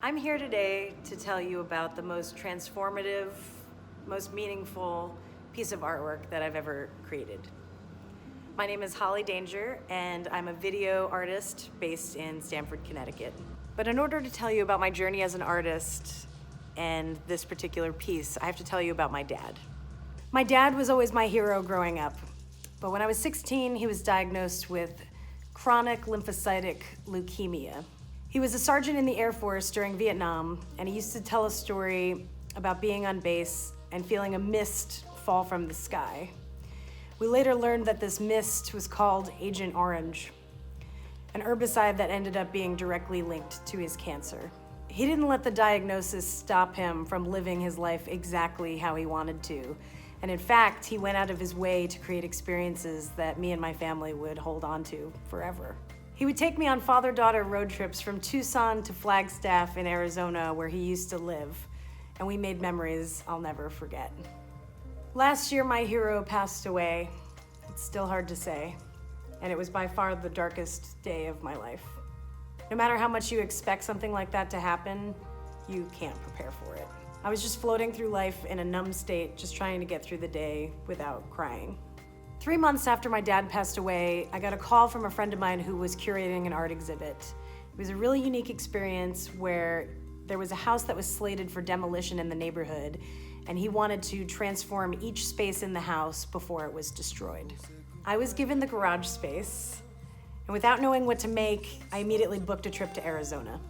I'm here today to tell you about the most transformative, most meaningful piece of artwork that I've ever created. My name is Holly Danger, and I'm a video artist based in Stamford, Connecticut. But in order to tell you about my journey as an artist and this particular piece, I have to tell you about my dad. My dad was always my hero growing up, but when I was 16, he was diagnosed with chronic lymphocytic leukemia. He was a sergeant in the Air Force during Vietnam, and he used to tell a story about being on base and feeling a mist fall from the sky. We later learned that this mist was called Agent Orange, an herbicide that ended up being directly linked to his cancer. He didn't let the diagnosis stop him from living his life exactly how he wanted to. And in fact, he went out of his way to create experiences that me and my family would hold on to forever. He would take me on father-daughter road trips from Tucson to Flagstaff in Arizona, where he used to live, and we made memories I'll never forget. Last year, my hero passed away. It's still hard to say, and it was by far the darkest day of my life. No matter how much you expect something like that to happen, you can't prepare for it. I was just floating through life in a numb state, just trying to get through the day without crying. 3 months after my dad passed away, I got a call from a friend of mine who was curating an art exhibit. It was a really unique experience where there was a house that was slated for demolition in the neighborhood, and he wanted to transform each space in the house before it was destroyed. I was given the garage space, and without knowing what to make, I immediately booked a trip to Arizona.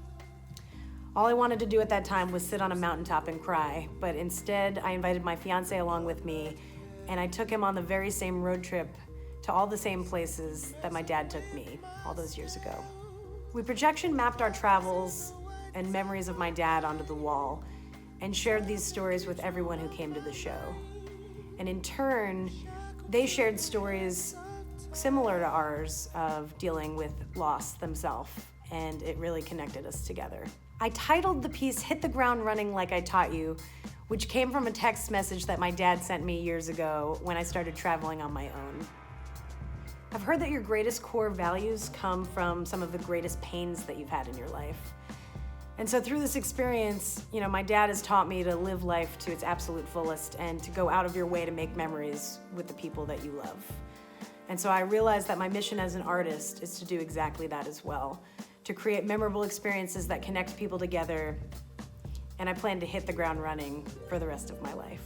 All I wanted to do at that time was sit on a mountaintop and cry, but instead I invited my fiance along with me, and I took him on the very same road trip to all the same places that my dad took me all those years ago. We projection mapped our travels and memories of my dad onto the wall and shared these stories with everyone who came to the show. And in turn, they shared stories similar to ours of dealing with loss themselves, and it really connected us together. I titled the piece "Hit the Ground Running Like I Taught You," which came from a text message that my dad sent me years ago when I started traveling on my own. I've heard that your greatest core values come from some of the greatest pains that you've had in your life. And so through this experience, my dad has taught me to live life to its absolute fullest and to go out of your way to make memories with the people that you love. And so I realized that my mission as an artist is to do exactly that as well, to create memorable experiences that connect people together, and I plan to hit the ground running for the rest of my life.